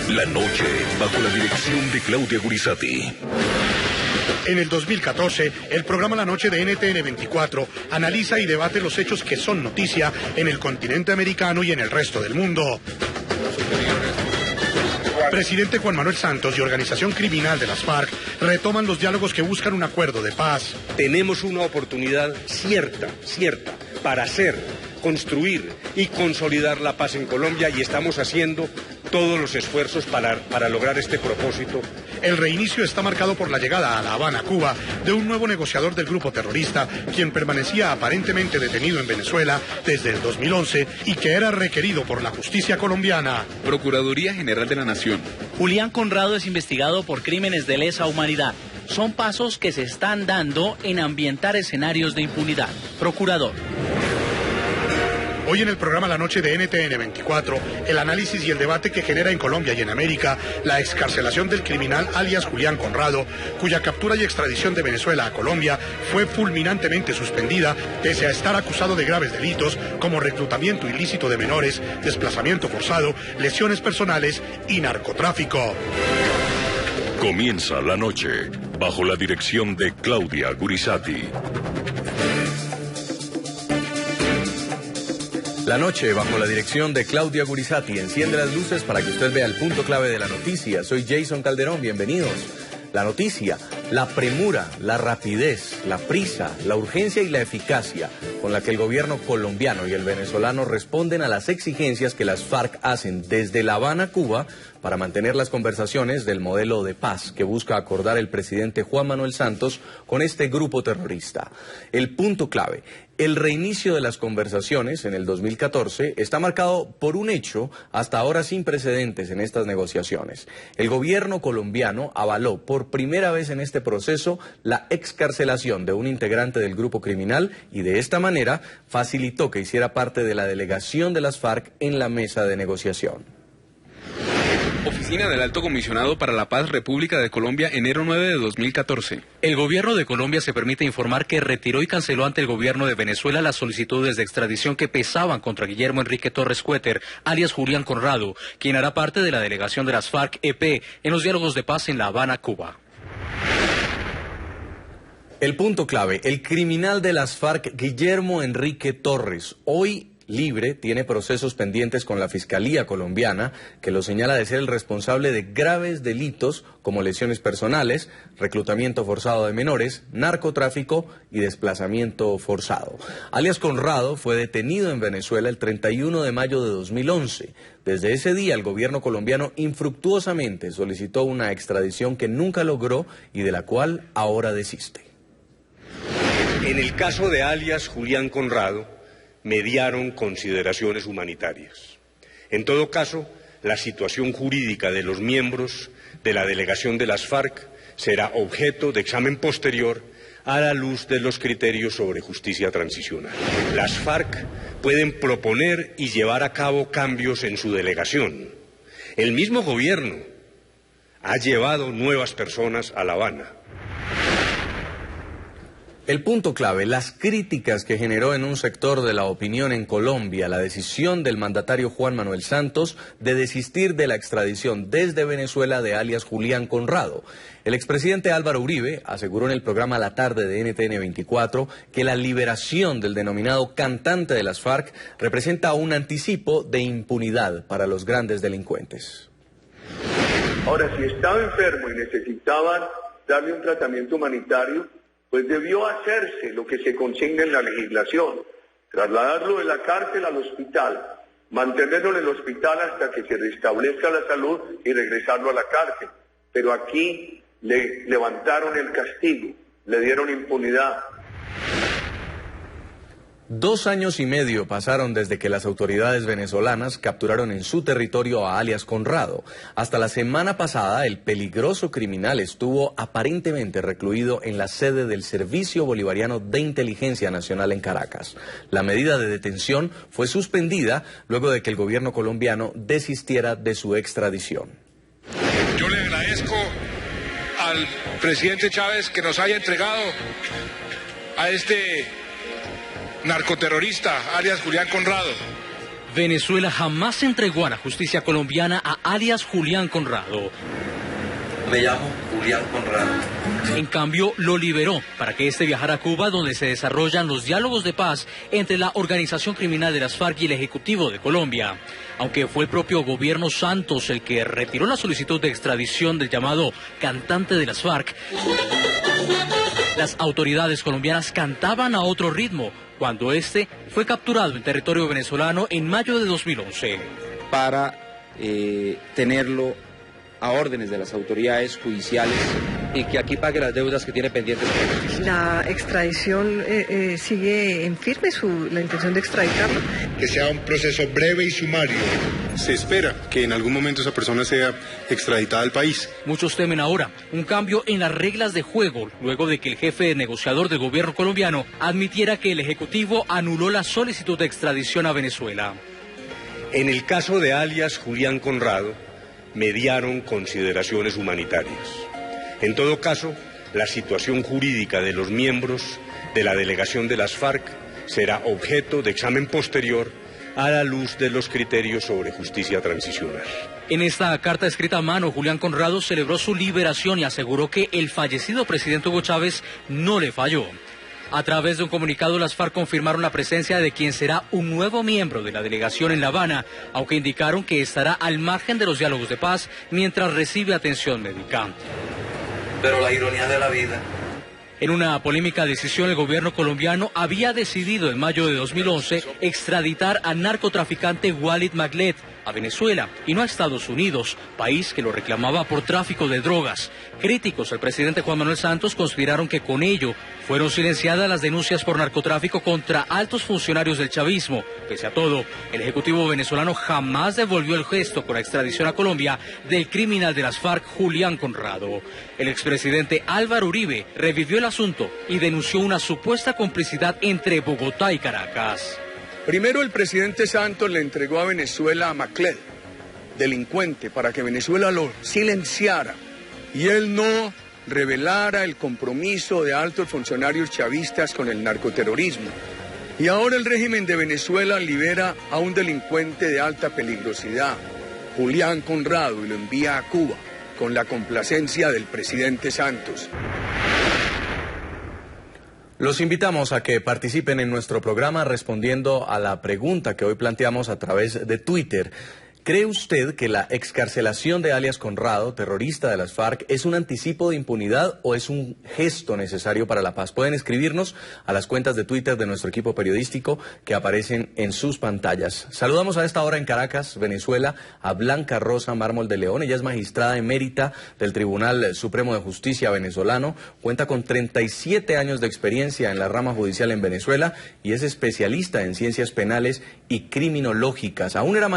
La noche, bajo la dirección de Claudia Gurizati. En el 2014, el programa La Noche de NTN 24 analiza y debate los hechos que son noticia en el continente americano y en el resto del mundo. Presidente Juan Manuel Santos y organización criminal de las FARC retoman los diálogos que buscan un acuerdo de paz. Tenemos una oportunidad cierta, para hacer, construir y consolidar la paz en Colombia y estamos haciendo todos los esfuerzos para lograr este propósito. El reinicio está marcado por la llegada a La Habana, Cuba, de un nuevo negociador del grupo terrorista, quien permanecía aparentemente detenido en Venezuela desde el 2011 y que era requerido por la justicia colombiana. Procuraduría General de la Nación. Julián Conrado es investigado por crímenes de lesa humanidad. Son pasos que se están dando en ambientar escenarios de impunidad. Procurador. Hoy en el programa La Noche de NTN 24, el análisis y el debate que genera en Colombia y en América la excarcelación del criminal alias Julián Conrado, cuya captura y extradición de Venezuela a Colombia fue fulminantemente suspendida, pese a estar acusado de graves delitos como reclutamiento ilícito de menores, desplazamiento forzado, lesiones personales y narcotráfico. Comienza La Noche, bajo la dirección de Claudia Gurizati. La Noche, bajo la dirección de Claudia Gurizati, enciende las luces para que usted vea el punto clave de la noticia. Soy Jason Calderón, bienvenidos. La noticia, la premura, la rapidez, la prisa, la urgencia y la eficacia con la que el gobierno colombiano y el venezolano responden a las exigencias que las FARC hacen desde La Habana, Cuba, para mantener las conversaciones del modelo de paz que busca acordar el presidente Juan Manuel Santos con este grupo terrorista. El punto clave, el reinicio de las conversaciones en el 2014 está marcado por un hecho hasta ahora sin precedentes en estas negociaciones. El gobierno colombiano avaló por primera vez en este proceso la excarcelación de un integrante del grupo criminal y de esta manera facilitó que hiciera parte de la delegación de las FARC en la mesa de negociación. Oficina del Alto Comisionado para la Paz, República de Colombia, enero 9 de 2014. El gobierno de Colombia se permite informar que retiró y canceló ante el gobierno de Venezuela las solicitudes de extradición que pesaban contra Guillermo Enrique Torres Cuéter, alias Julián Conrado, quien hará parte de la delegación de las FARC-EP en los diálogos de paz en La Habana, Cuba. El punto clave, el criminal de las FARC, Guillermo Enrique Torres, hoy libre, tiene procesos pendientes con la Fiscalía colombiana, que lo señala de ser el responsable de graves delitos como lesiones personales, reclutamiento forzado de menores, narcotráfico y desplazamiento forzado. Alias Conrado fue detenido en Venezuela el 31 de mayo de 2011. Desde ese día el gobierno colombiano infructuosamente solicitó una extradición que nunca logró y de la cual ahora desiste. En el caso de alias Julián Conrado, mediaron consideraciones humanitarias. En todo caso, la situación jurídica de los miembros de la delegación de las FARC será objeto de examen posterior a la luz de los criterios sobre justicia transicional. Las FARC pueden proponer y llevar a cabo cambios en su delegación. El mismo gobierno ha llevado nuevas personas a La Habana. El punto clave, las críticas que generó en un sector de la opinión en Colombia la decisión del mandatario Juan Manuel Santos de desistir de la extradición desde Venezuela de alias Julián Conrado. El expresidente Álvaro Uribe aseguró en el programa La Tarde de NTN 24 que la liberación del denominado cantante de las FARC representa un anticipo de impunidad para los grandes delincuentes. Ahora, si estaba enfermo y necesitaban darle un tratamiento humanitario, pues debió hacerse lo que se consigna en la legislación, trasladarlo de la cárcel al hospital, mantenerlo en el hospital hasta que se restablezca la salud y regresarlo a la cárcel. Pero aquí le levantaron el castigo, le dieron impunidad. 2 años y medio pasaron desde que las autoridades venezolanas capturaron en su territorio a alias Conrado. Hasta la semana pasada, el peligroso criminal estuvo aparentemente recluido en la sede del Servicio Bolivariano de Inteligencia Nacional en Caracas. La medida de detención fue suspendida luego de que el gobierno colombiano desistiera de su extradición. Yo le agradezco al presidente Chávez que nos haya entregado a este narcoterrorista, alias Julián Conrado. Venezuela jamás entregó a la justicia colombiana a alias Julián Conrado. Me llamo Julián Conrado. En cambio, lo liberó para que éste viajara a Cuba, donde se desarrollan los diálogos de paz entre la organización criminal de las FARC y el Ejecutivo de Colombia. Aunque fue el propio gobierno Santos el que retiró la solicitud de extradición del llamado cantante de las FARC, las autoridades colombianas cantaban a otro ritmo cuando este fue capturado en territorio venezolano en mayo de 2011. Para tenerlo a órdenes de las autoridades judiciales y que aquí pague las deudas que tiene pendientes. La extradición sigue en firme la intención de extraditarlo. Que sea un proceso breve y sumario. Se espera que en algún momento esa persona sea extraditada al país. Muchos temen ahora un cambio en las reglas de juego, luego de que el jefe negociador del gobierno colombiano admitiera que el Ejecutivo anuló la solicitud de extradición a Venezuela. En el caso de alias Julián Conrado, mediaron consideraciones humanitarias. En todo caso, la situación jurídica de los miembros de la delegación de las FARC será objeto de examen posterior a la luz de los criterios sobre justicia transicional. En esta carta escrita a mano, Julián Conrado celebró su liberación y aseguró que el fallecido presidente Hugo Chávez no le falló. A través de un comunicado, las FARC confirmaron la presencia de quien será un nuevo miembro de la delegación en La Habana, aunque indicaron que estará al margen de los diálogos de paz mientras recibe atención médica. Pero la ironía de la vida. En una polémica decisión, el gobierno colombiano había decidido en mayo de 2011 extraditar al narcotraficante Walid Maglet a Venezuela y no a Estados Unidos, país que lo reclamaba por tráfico de drogas. Críticos al presidente Juan Manuel Santos consideraron que con ello fueron silenciadas las denuncias por narcotráfico contra altos funcionarios del chavismo. Pese a todo, el Ejecutivo venezolano jamás devolvió el gesto con la extradición a Colombia del criminal de las FARC, Julián Conrado. El expresidente Álvaro Uribe revivió el asunto y denunció una supuesta complicidad entre Bogotá y Caracas. Primero, el presidente Santos le entregó a Venezuela a Maglet, delincuente, para que Venezuela lo silenciara y él no revelara el compromiso de altos funcionarios chavistas con el narcoterrorismo. Y ahora el régimen de Venezuela libera a un delincuente de alta peligrosidad, Julián Conrado, y lo envía a Cuba con la complacencia del presidente Santos. Los invitamos a que participen en nuestro programa respondiendo a la pregunta que hoy planteamos a través de Twitter. ¿Cree usted que la excarcelación de alias Conrado, terrorista de las FARC, es un anticipo de impunidad o es un gesto necesario para la paz? Pueden escribirnos a las cuentas de Twitter de nuestro equipo periodístico que aparecen en sus pantallas. Saludamos a esta hora en Caracas, Venezuela, a Blanca Rosa Mármol de León. Ella es magistrada emérita del Tribunal Supremo de Justicia venezolano, cuenta con 37 años de experiencia en la rama judicial en Venezuela y es especialista en ciencias penales y criminológicas. Aún era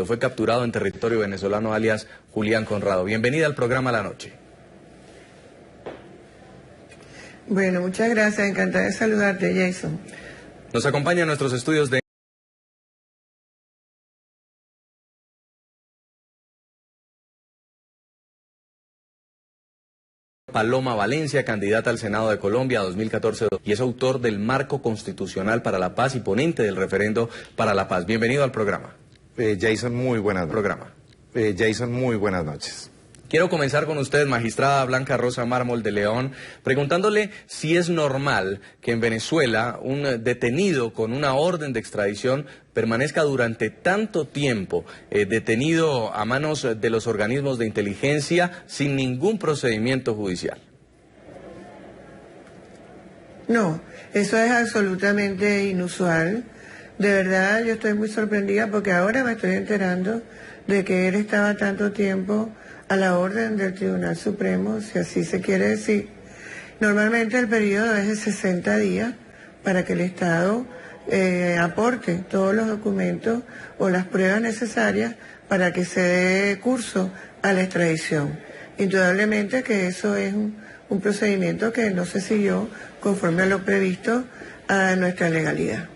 fue capturado en territorio venezolano alias Julián Conrado. Bienvenida al programa La Noche. Bueno, muchas gracias, encantada de saludarte, Jason. Nos acompaña en nuestros estudios de Paloma Valencia, candidata al Senado de Colombia 2014 y es autor del Marco Constitucional para la Paz y ponente del Referendo para la Paz. Bienvenido al programa. Jason, muy buenas noches. Jason, muy buenas noches. Quiero comenzar con usted, magistrada Blanca Rosa Mármol de León, preguntándole si es normal que en Venezuela un detenido con una orden de extradición permanezca durante tanto tiempo detenido a manos de los organismos de inteligencia sin ningún procedimiento judicial. No, eso es absolutamente inusual. De verdad, yo estoy muy sorprendida porque ahora me estoy enterando de que él estaba tanto tiempo a la orden del Tribunal Supremo, si así se quiere decir. Normalmente el periodo es de 60 días para que el Estado aporte todos los documentos o las pruebas necesarias para que se dé curso a la extradición. Indudablemente que eso es un procedimiento que no se siguió conforme a lo previsto a nuestra legalidad.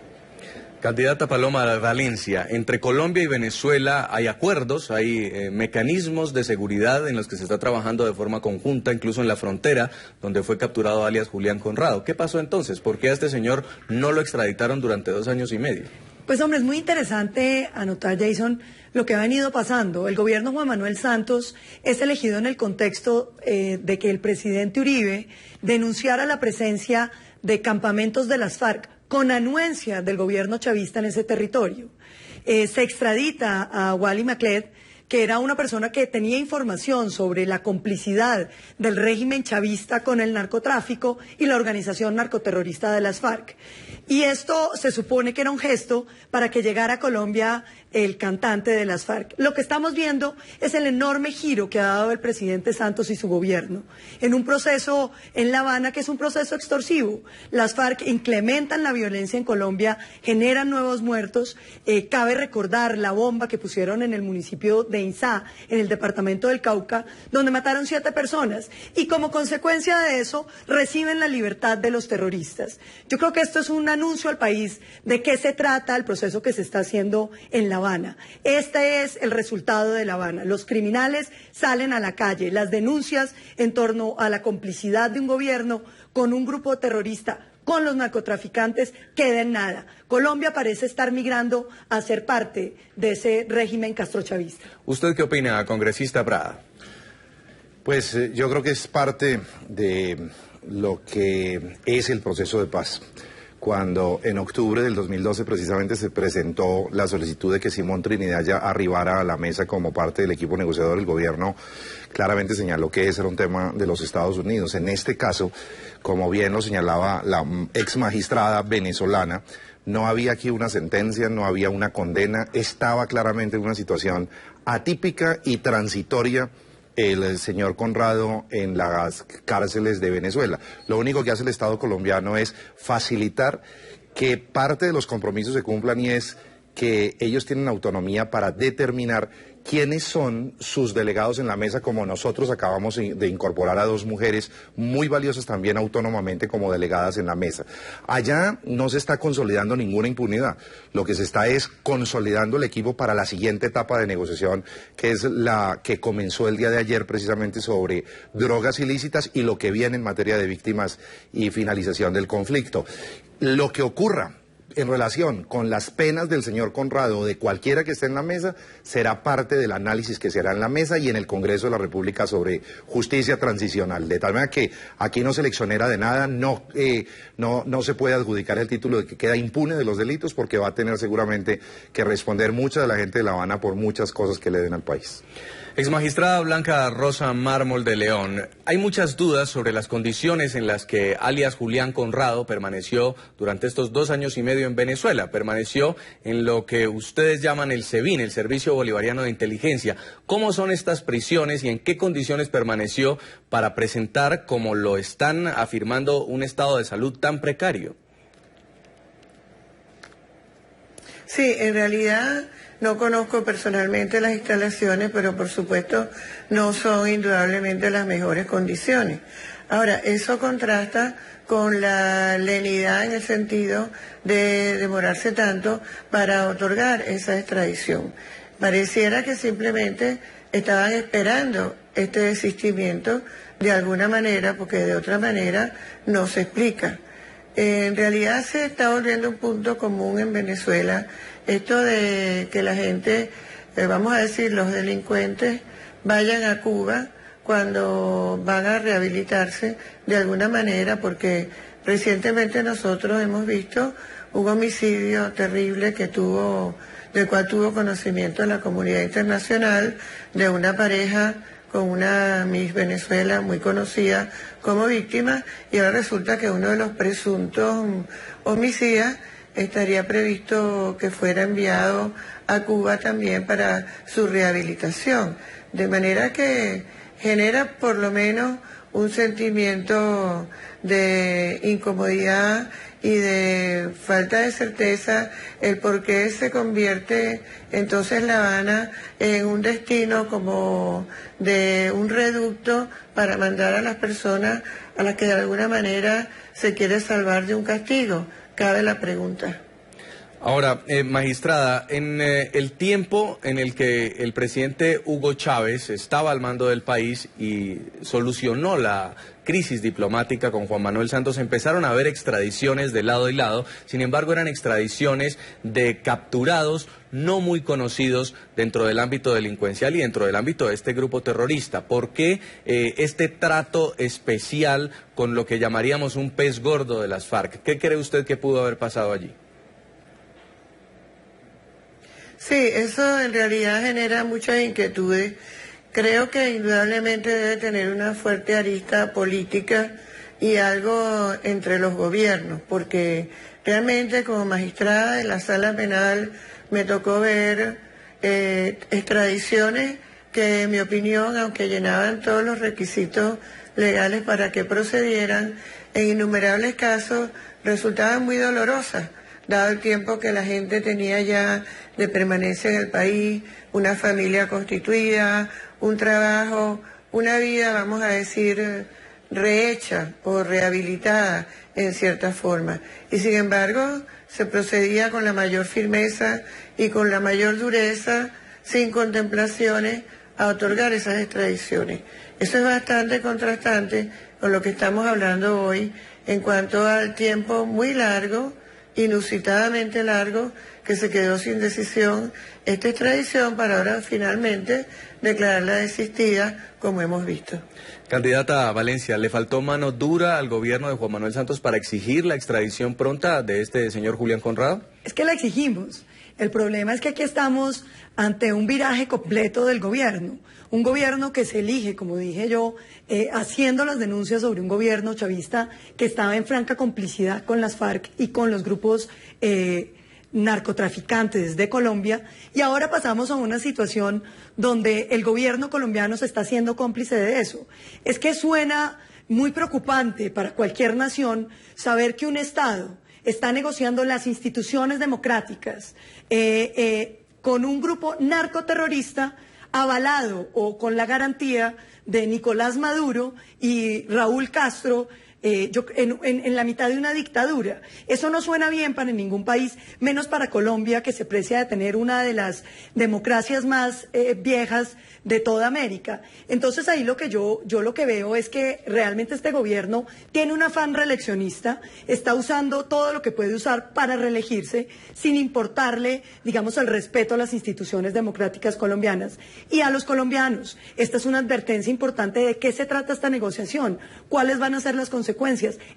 Candidata Paloma Valencia, entre Colombia y Venezuela hay acuerdos, hay mecanismos de seguridad en los que se está trabajando de forma conjunta, incluso en la frontera, donde fue capturado alias Julián Conrado. ¿Qué pasó entonces? ¿Por qué a este señor no lo extraditaron durante 2 años y medio? Pues hombre, es muy interesante anotar, Jason, lo que ha venido pasando. El gobierno Juan Manuel Santos es elegido en el contexto de que el presidente Uribe denunciara la presencia de campamentos de las FARC con anuencia del gobierno chavista en ese territorio. Se extradita a Wally Macled, que era una persona que tenía información sobre la complicidad del régimen chavista con el narcotráfico y la organización narcoterrorista de las FARC. Y esto se supone que era un gesto para que llegara a Colombia el cantante de las FARC. Lo que estamos viendo es el enorme giro que ha dado el presidente Santos y su gobierno en un proceso en La Habana que es un proceso extorsivo. Las FARC incrementan la violencia en Colombia, generan nuevos muertos. Cabe recordar la bomba que pusieron en el municipio de Insá, en el departamento del Cauca, donde mataron 7 personas. Y como consecuencia de eso, reciben la libertad de los terroristas. Yo creo que esto es un anuncio al país de qué se trata el proceso que se está haciendo en La Habana. Este es el resultado de La Habana. Los criminales salen a la calle. Las denuncias en torno a la complicidad de un gobierno con un grupo terrorista, con los narcotraficantes, queda en nada. Colombia parece estar migrando a ser parte de ese régimen castrochavista. ¿Usted qué opina, congresista Prada? Pues yo creo que es parte de lo que es el proceso de paz. Cuando en octubre del 2012 precisamente se presentó la solicitud de que Simón Trinidad ya arribara a la mesa como parte del equipo negociador, el gobierno claramente señaló que ese era un tema de los Estados Unidos. En este caso, como bien lo señalaba la ex magistrada venezolana, no había aquí una sentencia, no había una condena, estaba claramente en una situación atípica y transitoria el señor Conrado en las cárceles de Venezuela. Lo único que hace el Estado colombiano es facilitar que parte de los compromisos se cumplan, y es que ellos tienen autonomía para determinar quiénes son sus delegados en la mesa, como nosotros acabamos de incorporar a 2 mujeres muy valiosas también autónomamente como delegadas en la mesa. Allá no se está consolidando ninguna impunidad, lo que se está es consolidando el equipo para la siguiente etapa de negociación, que es la que comenzó el día de ayer precisamente sobre drogas ilícitas y lo que viene en materia de víctimas y finalización del conflicto. Lo que ocurra en relación con las penas del señor Conrado o de cualquiera que esté en la mesa será parte del análisis que se hará en la mesa y en el Congreso de la República sobre justicia transicional, de tal manera que aquí no se le exonera de nada, no se puede adjudicar el título de que queda impune de los delitos, porque va a tener seguramente que responder mucha de la gente de La Habana por muchas cosas que le den al país. Exmagistrada Blanca Rosa Mármol de León, hay muchas dudas sobre las condiciones en las que alias Julián Conrado permaneció durante estos 2 años y medio en Venezuela. Permaneció en lo que ustedes llaman el SEBIN, el Servicio Bolivariano de Inteligencia. ¿Cómo son estas prisiones y en qué condiciones permaneció para presentar, como lo están afirmando, un estado de salud tan precario? Sí, en realidad no conozco personalmente las instalaciones, pero por supuesto no son indudablemente las mejores condiciones. Ahora, eso contrasta con la lenidad en el sentido de demorarse tanto para otorgar esa extradición. Pareciera que simplemente estaban esperando este desistimiento de alguna manera, porque de otra manera no se explica. En realidad se está volviendo un punto común en Venezuela esto de que la gente, vamos a decir, los delincuentes vayan a Cuba cuando van a rehabilitarse de alguna manera, porque recientemente nosotros hemos visto un homicidio terrible del cual tuvo conocimiento la comunidad internacional, de una pareja con una Miss Venezuela muy conocida como víctima, y ahora resulta que uno de los presuntos homicidas estaría previsto que fuera enviado a Cuba también para su rehabilitación. De manera que genera por lo menos un sentimiento de incomodidad y de falta de certeza el por qué se convierte entonces La Habana en un destino como de un reducto para mandar a las personas a las que de alguna manera se quiere salvar de un castigo. Cabe la pregunta. Ahora, magistrada, en el tiempo en el que el presidente Hugo Chávez estaba al mando del país y solucionó la crisis diplomática con Juan Manuel Santos, empezaron a haber extradiciones de lado y lado. Sin embargo, eran extradiciones de capturados no muy conocidos dentro del ámbito delincuencial y dentro del ámbito de este grupo terrorista. ¿Por qué este trato especial con lo que llamaríamos un pez gordo de las FARC? ¿Qué cree usted que pudo haber pasado allí? Sí, eso en realidad genera muchas inquietudes. Creo que indudablemente debe tener una fuerte arista política y algo entre los gobiernos, porque realmente como magistrada de la sala penal me tocó ver extradiciones que en mi opinión, aunque llenaban todos los requisitos legales para que procedieran, en innumerables casos resultaban muy dolorosas, dado el tiempo que la gente tenía ya de permanencia en el país, una familia constituida, un trabajo, una vida, vamos a decir, rehecha o rehabilitada en cierta forma. Y sin embargo, se procedía con la mayor firmeza y con la mayor dureza, sin contemplaciones, a otorgar esas extradiciones. Eso es bastante contrastante con lo que estamos hablando hoy en cuanto al tiempo muy largo, inusitadamente largo, que se quedó sin decisión esta extradición para ahora finalmente declararla desistida, como hemos visto. Candidata Valencia, ¿le faltó mano dura al gobierno de Juan Manuel Santos para exigir la extradición pronta de este señor Julián Conrado? Es que la exigimos. El problema es que aquí estamos ante un viraje completo del gobierno. Un gobierno que se elige, como dije yo, haciendo las denuncias sobre un gobierno chavista que estaba en franca complicidad con las FARC y con los grupos narcotraficantes de Colombia, y ahora pasamos a una situación donde el gobierno colombiano se está haciendo cómplice de eso. Es que suena muy preocupante para cualquier nación saber que un Estado está negociando las instituciones democráticas con un grupo narcoterrorista avalado o con la garantía de Nicolás Maduro y Raúl Castro en la mitad de una dictadura. Eso no suena bien para ningún país, menos para Colombia, que se precia de tener una de las democracias más viejas de toda América. Entonces ahí lo que yo lo que veo es que realmente este gobierno tiene un afán reeleccionista, está usando todo lo que puede usar para reelegirse, sin importarle, digamos, el respeto a las instituciones democráticas colombianas. Y a los colombianos, esta es una advertencia importante de qué se trata esta negociación, cuáles van a ser las consecuencias.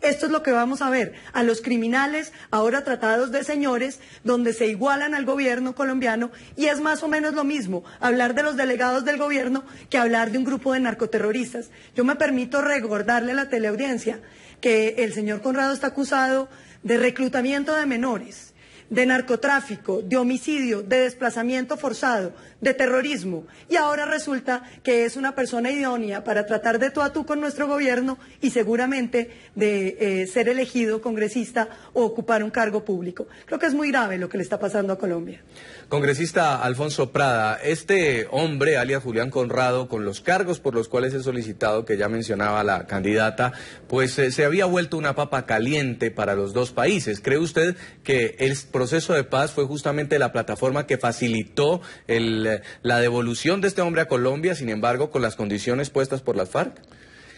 Esto es lo que vamos a ver, a los criminales ahora tratados de señores, donde se igualan al gobierno colombiano, y es más o menos lo mismo hablar de los delegados del gobierno que hablar de un grupo de narcoterroristas. Yo me permito recordarle a la teleaudiencia que el señor Conrado está acusado de reclutamiento de menores, de narcotráfico, de homicidio, de desplazamiento forzado, de terrorismo, y ahora resulta que es una persona idónea para tratar de tú a tú con nuestro gobierno y seguramente de ser elegido congresista o ocupar un cargo público. Creo que es muy grave lo que le está pasando a Colombia. Congresista Alfonso Prada, este hombre, alias Julián Conrado, con los cargos por los cuales es solicitado, que ya mencionaba la candidata, pues se había vuelto una papa caliente para los dos países. ¿Cree usted que el proceso de paz fue justamente la plataforma que facilitó la devolución de este hombre a Colombia, sin embargo, con las condiciones puestas por las FARC?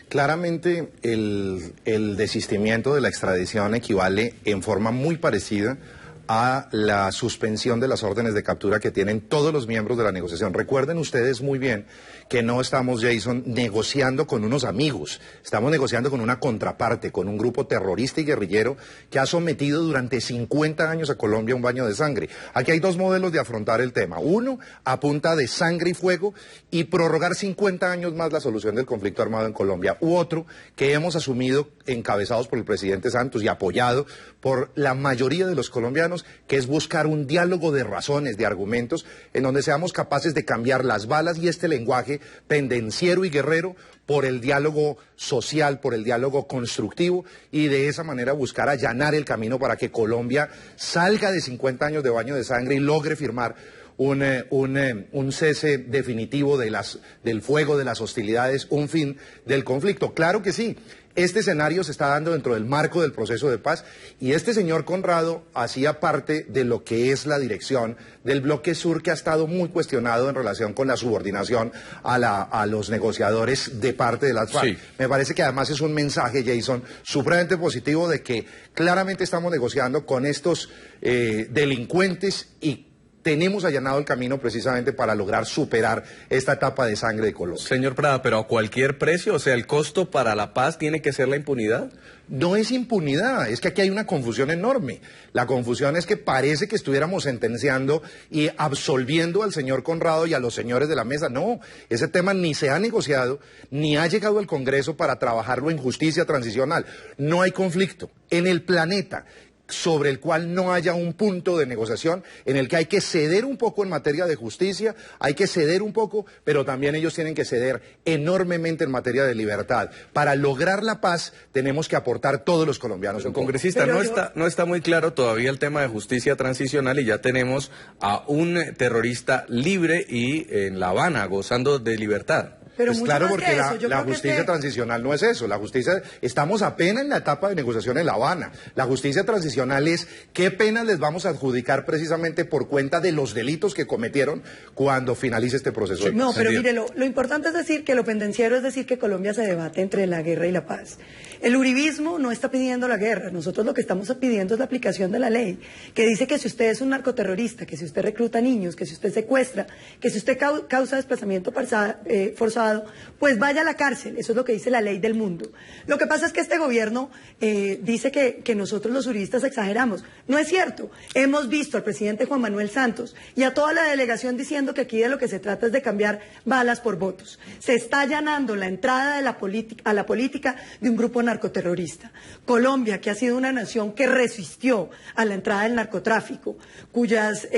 Claramente el desistimiento de la extradición equivale en forma muy parecida a la suspensión de las órdenes de captura que tienen todos los miembros de la negociación. Recuerden ustedes muy bien que no estamos, Jason, negociando con unos amigos, estamos negociando con una contraparte, con un grupo terrorista y guerrillero que ha sometido durante 50 años a Colombia a un baño de sangre. Aquí hay dos modelos de afrontar el tema. Uno, a punta de sangre y fuego, y prorrogar 50 años más la solución del conflicto armado en Colombia. U otro, que hemos asumido, encabezados por el presidente Santos y apoyado por la mayoría de los colombianos, que es buscar un diálogo de razones, de argumentos, en donde seamos capaces de cambiar las balas y este lenguaje pendenciero y guerrero por el diálogo social, por el diálogo constructivo, y de esa manera buscar allanar el camino para que Colombia salga de 50 años de baño de sangre y logre firmar un cese definitivo del fuego, de las hostilidades, un fin del conflicto. Claro que sí. Este escenario se está dando dentro del marco del proceso de paz y este señor Conrado hacía parte de lo que es la dirección del bloque sur, que ha estado muy cuestionado en relación con la subordinación a los negociadores de parte de las FARC. Sí. Me parece que además es un mensaje, Jason, supremamente positivo de que claramente estamos negociando con estos delincuentes y tenemos allanado el camino precisamente para lograr superar esta etapa de sangre de Colombia. Señor Prada, pero a cualquier precio, o sea, ¿el costo para la paz tiene que ser la impunidad? No es impunidad, es que aquí hay una confusión enorme. La confusión es que parece que estuviéramos sentenciando y absolviendo al señor Conrado y a los señores de la mesa. No, ese tema ni se ha negociado, ni ha llegado al Congreso para trabajarlo en justicia transicional. No hay conflicto en el planeta sobre el cual no haya un punto de negociación, en el que hay que ceder un poco en materia de justicia, hay que ceder un poco, pero también ellos tienen que ceder enormemente en materia de libertad. Para lograr la paz tenemos que aportar todos los colombianos. Pero, congresista, no está muy claro todavía el tema de justicia transicional y ya tenemos a un terrorista libre y en La Habana gozando de libertad. Pero pues claro, porque la justicia transicional no es eso. La justicia, estamos apenas en la etapa de negociación en La Habana. La justicia transicional es qué penas les vamos a adjudicar precisamente por cuenta de los delitos que cometieron cuando finalice este proceso. No, pero mire, lo importante es decir que lo pendenciero es decir que Colombia se debate entre la guerra y la paz. El uribismo no está pidiendo la guerra. Nosotros lo que estamos pidiendo es la aplicación de la ley, que dice que si usted es un narcoterrorista, que si usted recluta niños, que si usted secuestra, que si usted causa desplazamiento forzado, pues vaya a la cárcel. Eso es lo que dice la ley del mundo. Lo que pasa es que este gobierno dice que nosotros los juristas exageramos. No es cierto. Hemos visto al presidente Juan Manuel Santos y a toda la delegación diciendo que aquí de lo que se trata es de cambiar balas por votos. Se está allanando la entrada de a la política de un grupo narcoterrorista. Colombia, que ha sido una nación que resistió a la entrada del narcotráfico, cuyas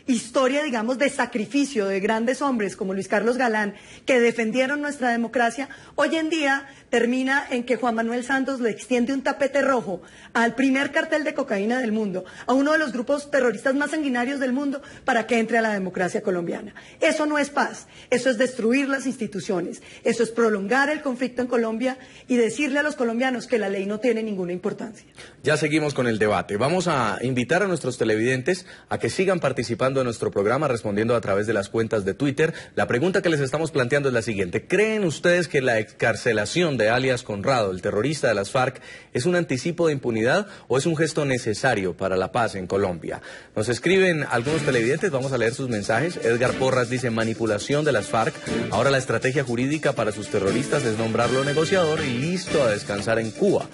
historia, digamos, de sacrificio de grandes hombres como Luis Carlos Galán, que defendieron nuestra democracia, hoy en día termina en que Juan Manuel Santos le extiende un tapete rojo al primer cartel de cocaína del mundo, a uno de los grupos terroristas más sanguinarios del mundo, para que entre a la democracia colombiana. Eso no es paz, eso es destruir las instituciones, eso es prolongar el conflicto en Colombia y decirle a los colombianos que la ley no tiene ninguna importancia. Ya seguimos con el debate. Vamos a invitar a nuestros televidentes a que sigan participando en nuestro programa, respondiendo a través de las cuentas de Twitter. La pregunta que les estamos planteando es la siguiente: ¿creen ustedes que la excarcelación de alias Conrado, el terrorista de las FARC, es un anticipo de impunidad o es un gesto necesario para la paz en Colombia? Nos escriben algunos televidentes, vamos a leer sus mensajes. Edgar Porras dice: manipulación de las FARC. Ahora la estrategia jurídica para sus terroristas es nombrarlo negociador y listo a descansar en Cuba.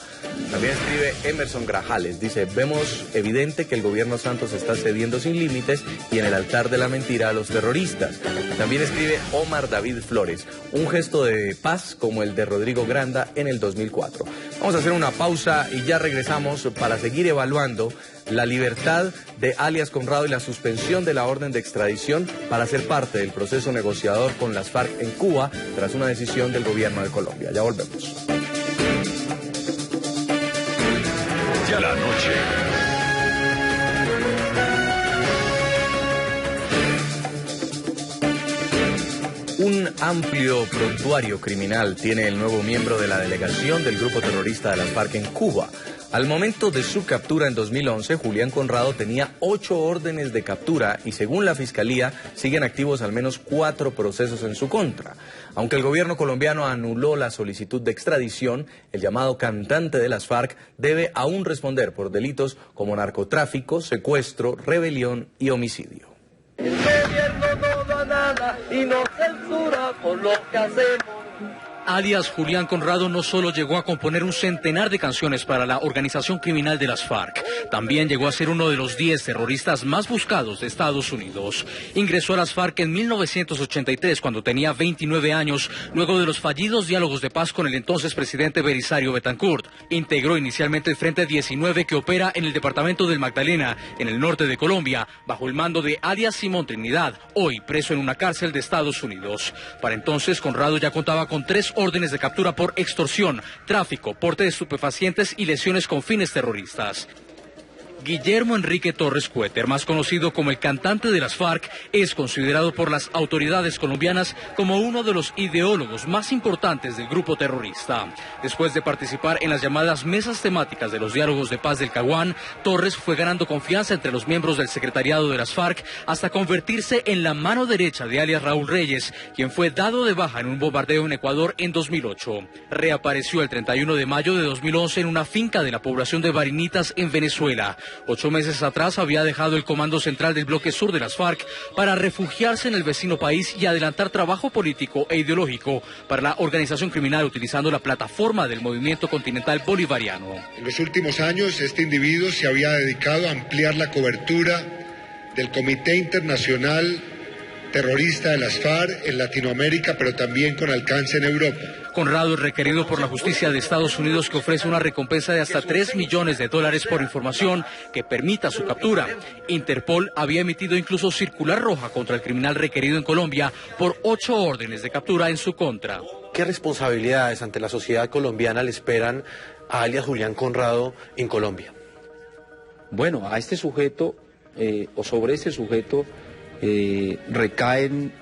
También escribe Emerson Grajales, dice: vemos evidente que el gobierno Santos está cediendo sin límites y en el altar de la mentira a los terroristas. También escribe Omar David Flores: un gesto de paz como el de Rodrigo Granda en el 2004. Vamos a hacer una pausa y ya regresamos para seguir evaluando la libertad de alias Conrado y la suspensión de la orden de extradición para ser parte del proceso negociador con las FARC en Cuba tras una decisión del gobierno de Colombia. Ya volvemos. Ya la noche. Un amplio prontuario criminal tiene el nuevo miembro de la delegación del grupo terrorista de las FARC en Cuba. Al momento de su captura en 2011, Julián Conrado tenía 8 órdenes de captura y según la Fiscalía siguen activos al menos 4 procesos en su contra. Aunque el gobierno colombiano anuló la solicitud de extradición, el llamado cantante de las FARC debe aún responder por delitos como narcotráfico, secuestro, rebelión y homicidio. El gobierno no da nada y nos censura por lo que hacemos. Alias Julián Conrado no solo llegó a componer un centenar de canciones para la organización criminal de las FARC, también llegó a ser uno de los 10 terroristas más buscados de Estados Unidos. Ingresó a las FARC en 1983 cuando tenía 29 años, luego de los fallidos diálogos de paz con el entonces presidente Belisario Betancourt. Integró inicialmente el Frente 19 que opera en el departamento del Magdalena, en el norte de Colombia, bajo el mando de alias Simón Trinidad, hoy preso en una cárcel de Estados Unidos. Para entonces, Conrado ya contaba con 3 órdenes de captura por extorsión, tráfico, porte de estupefacientes y lesiones con fines terroristas. Guillermo Enrique Torres Cuéter, más conocido como el cantante de las FARC, es considerado por las autoridades colombianas como uno de los ideólogos más importantes del grupo terrorista. Después de participar en las llamadas mesas temáticas de los diálogos de paz del Caguán, Torres fue ganando confianza entre los miembros del secretariado de las FARC hasta convertirse en la mano derecha de alias Raúl Reyes, quien fue dado de baja en un bombardeo en Ecuador en 2008. Reapareció el 31 de mayo de 2011 en una finca de la población de Barinitas en Venezuela. 8 meses atrás había dejado el comando central del bloque sur de las FARC para refugiarse en el vecino país y adelantar trabajo político e ideológico para la organización criminal utilizando la plataforma del Movimiento Continental Bolivariano. En los últimos años, este individuo se había dedicado a ampliar la cobertura del Comité Internacional Terrorista de las FARC en Latinoamérica, pero también con alcance en Europa. Conrado es requerido por la justicia de Estados Unidos, que ofrece una recompensa de hasta $3 millones por información que permita su captura. Interpol había emitido incluso circular roja contra el criminal requerido en Colombia por 8 órdenes de captura en su contra. ¿Qué responsabilidades ante la sociedad colombiana le esperan a alias Julián Conrado en Colombia? Bueno, a este sujeto o sobre este sujeto recaen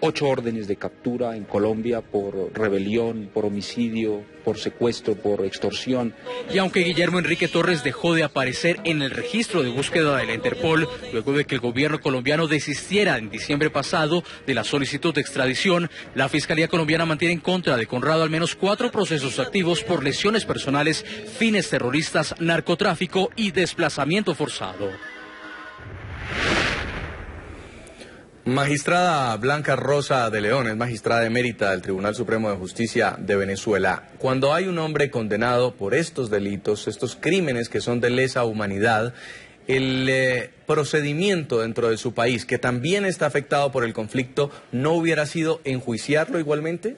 8 órdenes de captura en Colombia por rebelión, por homicidio, por secuestro, por extorsión. Y aunque Guillermo Enrique Torres dejó de aparecer en el registro de búsqueda de la Interpol, luego de que el gobierno colombiano desistiera en diciembre pasado de la solicitud de extradición, la Fiscalía colombiana mantiene en contra de Conrado al menos 4 procesos activos por lesiones personales, fines terroristas, narcotráfico y desplazamiento forzado. Magistrada Blanca Rosa de León es magistrada emérita del Tribunal Supremo de Justicia de Venezuela. Cuando hay un hombre condenado por estos delitos, estos crímenes que son de lesa humanidad, el procedimiento dentro de su país, que también está afectado por el conflicto, ¿no hubiera sido enjuiciarlo igualmente?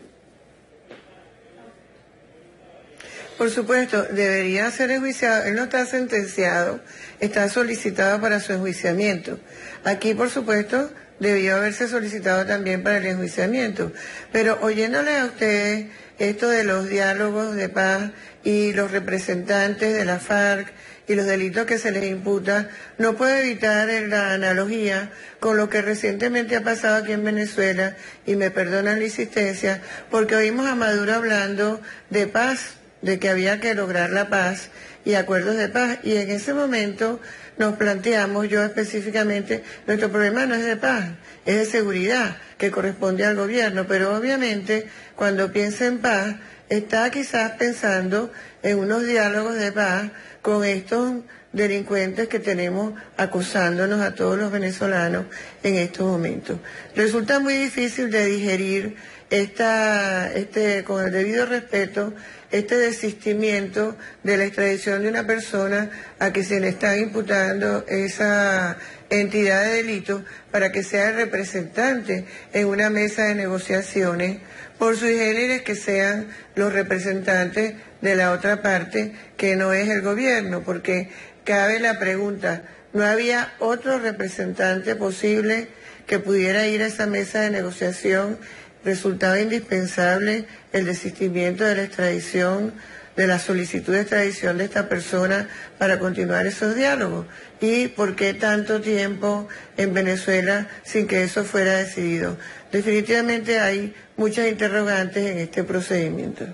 Por supuesto, debería ser enjuiciado. Él no está sentenciado, está solicitado para su enjuiciamiento. Aquí, por supuesto, debió haberse solicitado también para el enjuiciamiento. Pero oyéndole a ustedes esto de los diálogos de paz y los representantes de la FARC y los delitos que se les imputa, no puedo evitar la analogía con lo que recientemente ha pasado aquí en Venezuela, y me perdonan la insistencia, porque oímos a Maduro hablando de paz, de que había que lograr la paz y acuerdos de paz, y en ese momento nos planteamos, yo específicamente, nuestro problema no es de paz, es de seguridad, que corresponde al gobierno, pero obviamente cuando piensa en paz, está quizás pensando en unos diálogos de paz con estos delincuentes que tenemos acosándonos a todos los venezolanos en estos momentos. Resulta muy difícil de digerir con el debido respeto, este desistimiento de la extradición de una persona a que se le está imputando esa entidad de delito para que sea el representante en una mesa de negociaciones, por sui generis que sean los representantes de la otra parte que no es el gobierno, porque cabe la pregunta, ¿no había otro representante posible que pudiera ir a esa mesa de negociación? Resultaba indispensable el desistimiento de la extradición, de la solicitud de extradición de esta persona para continuar esos diálogos. ¿Y por qué tanto tiempo en Venezuela sin que eso fuera decidido? Definitivamente hay muchas interrogantes en este procedimiento.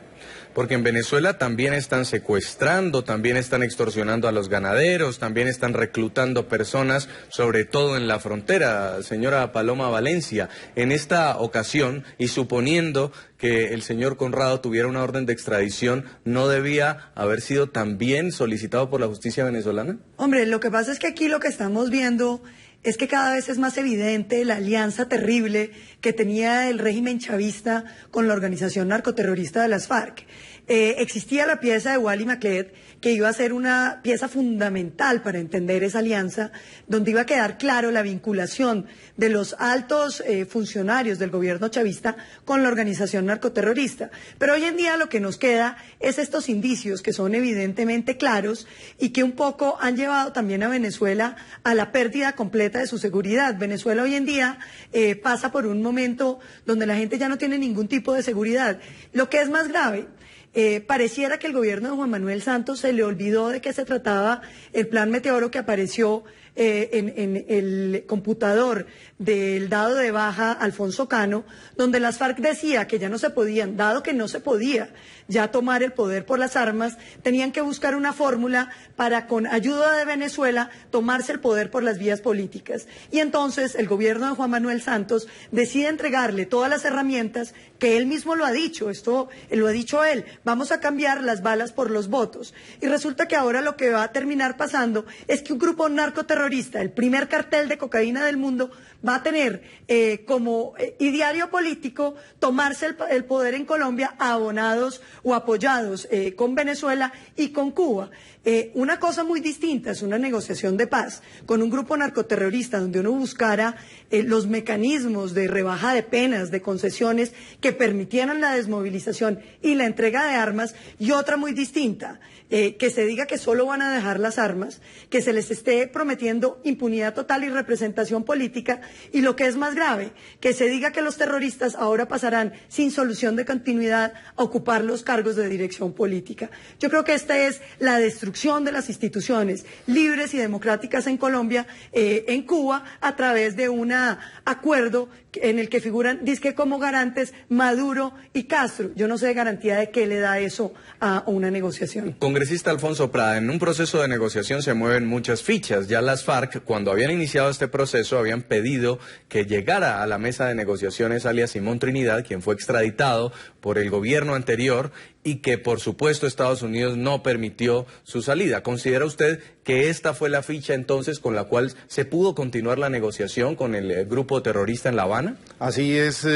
Porque en Venezuela también están secuestrando, también están extorsionando a los ganaderos, también están reclutando personas, sobre todo en la frontera, señora Paloma Valencia. En esta ocasión, y suponiendo que el señor Conrado tuviera una orden de extradición, ¿no debía haber sido también solicitado por la justicia venezolana? Hombre, lo que pasa es que aquí lo que estamos viendo es que cada vez es más evidente la alianza terrible que tenía el régimen chavista con la organización narcoterrorista de las FARC. Existía la pieza de Wally Macled, que iba a ser una pieza fundamental para entender esa alianza, donde iba a quedar claro la vinculación de los altos funcionarios del gobierno chavista con la organización narcoterrorista. Pero hoy en día lo que nos queda es estos indicios que son evidentemente claros y que un poco han llevado también a Venezuela a la pérdida completa de su seguridad. Venezuela hoy en día pasa por un momento donde la gente ya no tiene ningún tipo de seguridad. Lo que es más grave pareciera que el gobierno de Juan Manuel Santos se le olvidó de qué se trataba el plan Meteoro que apareció en el computador del dado de baja Alfonso Cano, donde las FARC decía que ya no se podían, dado que no se podía ya tomar el poder por las armas, tenían que buscar una fórmula para, con ayuda de Venezuela, tomarse el poder por las vías políticas. Y entonces el gobierno de Juan Manuel Santos decide entregarle todas las herramientas que él mismo lo ha dicho, esto lo ha dicho él, vamos a cambiar las balas por los votos. Y resulta que ahora lo que va a terminar pasando es que un grupo narcoterrorista, el primer cartel de cocaína del mundo, va a tener como ideario político tomarse el poder en Colombia, abonados o apoyados con Venezuela y con Cuba. Una cosa muy distinta es una negociación de paz con un grupo narcoterrorista donde uno buscara los mecanismos de rebaja de penas, de concesiones que permitieran la desmovilización y la entrega de armas, y otra muy distinta, que se diga que solo van a dejar las armas, que se les esté prometiendo impunidad total y representación política, y lo que es más grave, que se diga que los terroristas ahora pasarán sin solución de continuidad a ocupar los cargos de dirección política. Yo creo que esta es la destrucción de las instituciones libres y democráticas en Colombia, en Cuba, a través de un acuerdo en el que figuran, dizque como garantes, Maduro y Castro. Yo no sé de garantía de qué le da eso a una negociación. Congresista Alfonso Prada, en un proceso de negociación se mueven muchas fichas. Ya las FARC, cuando habían iniciado este proceso, habían pedido que llegara a la mesa de negociaciones alias Simón Trinidad, quien fue extraditado por el gobierno anterior y que, por supuesto, Estados Unidos no permitió su salida. ¿Considera usted que esta fue la ficha entonces con la cual se pudo continuar la negociación con el grupo terrorista en La Habana? Así es,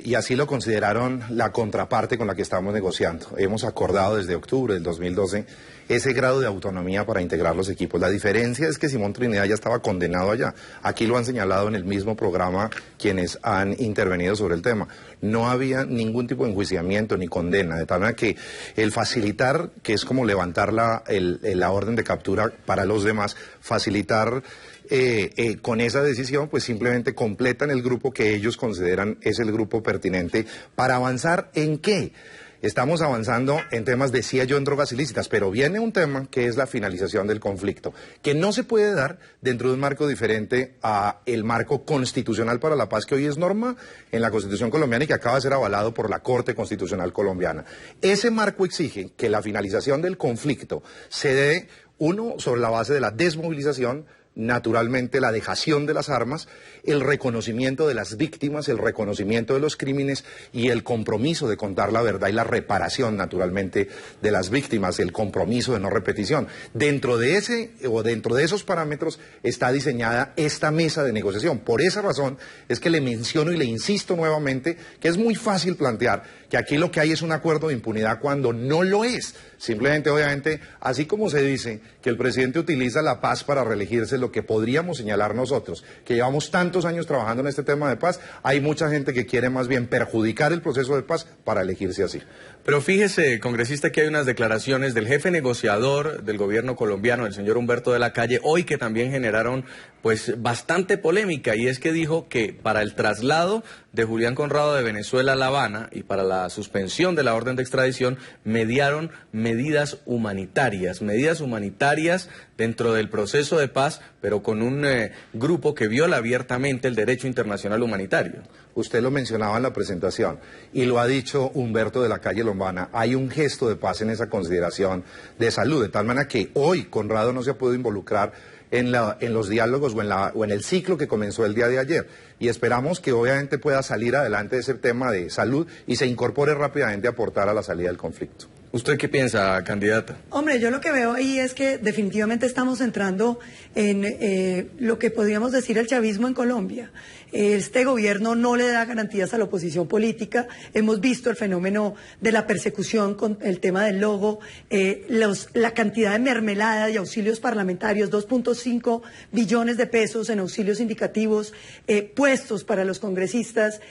y así lo consideraron la contraparte con la que estamos negociando. Hemos acordado desde octubre del 2012 ese grado de autonomía para integrar los equipos. La diferencia es que Simón Trinidad ya estaba condenado allá. Aquí lo han señalado en el mismo programa quienes han intervenido sobre el tema. No había ningún tipo de enjuiciamiento ni condena, de tal manera que el facilitar, que es como levantar la orden de captura para los demás, facilitar con esa decisión, pues simplemente completan el grupo que ellos consideran es el grupo pertinente para avanzar. ¿En qué? Estamos avanzando en temas, decía yo, en drogas ilícitas, pero viene un tema que es la finalización del conflicto, que no se puede dar dentro de un marco diferente a el marco constitucional para la paz que hoy es norma en la Constitución colombiana y que acaba de ser avalado por la Corte Constitucional colombiana. Ese marco exige que la finalización del conflicto se dé, uno, sobre la base de la desmovilización, naturalmente la dejación de las armas, el reconocimiento de las víctimas, el reconocimiento de los crímenes y el compromiso de contar la verdad y la reparación, naturalmente, de las víctimas, el compromiso de no repetición. Dentro de esos parámetros está diseñada esta mesa de negociación. Por esa razón es que le menciono y le insisto nuevamente que es muy fácil plantear que aquí lo que hay es un acuerdo de impunidad cuando no lo es. Simplemente, obviamente, así como se dice que el presidente utiliza la paz para reelegirse, lo que podríamos señalar nosotros, que llevamos tantos años trabajando en este tema de paz, hay mucha gente que quiere más bien perjudicar el proceso de paz para elegirse así. Pero fíjese, congresista, que hay unas declaraciones del jefe negociador del gobierno colombiano, el señor Humberto de la Calle, hoy que también generaron pues bastante polémica, y es que dijo que para el traslado de Julián Conrado de Venezuela a La Habana y para la suspensión de la orden de extradición mediaron medidas humanitarias dentro del proceso de paz, pero con un grupo que viola abiertamente el derecho internacional humanitario. Usted lo mencionaba en la presentación y lo ha dicho Humberto de la Calle Lombana, hay un gesto de paz en esa consideración de salud, de tal manera que hoy Conrado no se ha podido involucrar en los diálogos o en el ciclo que comenzó el día de ayer. Y esperamos que obviamente pueda salir adelante ese tema de salud y se incorpore rápidamente a aportar a la salida del conflicto. ¿Usted qué piensa, candidata? Hombre, yo lo que veo ahí es que definitivamente estamos entrando en lo que podríamos decir el chavismo en Colombia. Este gobierno no le da garantías a la oposición política. Hemos visto el fenómeno de la persecución con el tema del logo, la cantidad de mermelada y auxilios parlamentarios, 2.5 billones de pesos en auxilios indicativos, puestos para los congresistas.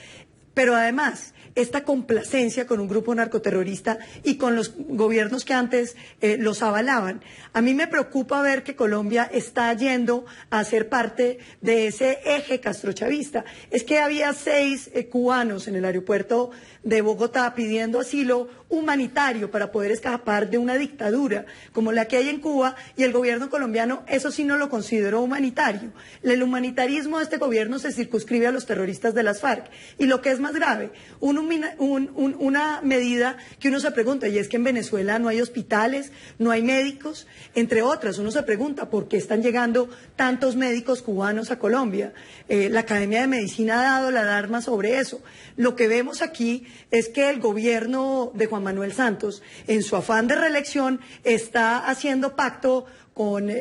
Pero además, esta complacencia con un grupo narcoterrorista y con los gobiernos que antes los avalaban. A mí me preocupa ver que Colombia está yendo a ser parte de ese eje castrochavista. Es que había 6 cubanos en el aeropuerto de Bogotá pidiendo asilo humanitario para poder escapar de una dictadura como la que hay en Cuba, y el gobierno colombiano eso sí no lo consideró humanitario. El humanitarismo de este gobierno se circunscribe a los terroristas de las FARC. Y lo que es más grave, una medida que uno se pregunta, y es que en Venezuela no hay hospitales, no hay médicos, entre otras. Uno se pregunta por qué están llegando tantos médicos cubanos a Colombia. La Academia de Medicina ha dado la alarma sobre eso. Lo que vemos aquí es que el gobierno de Juan Manuel Santos, en su afán de reelección, está haciendo pacto con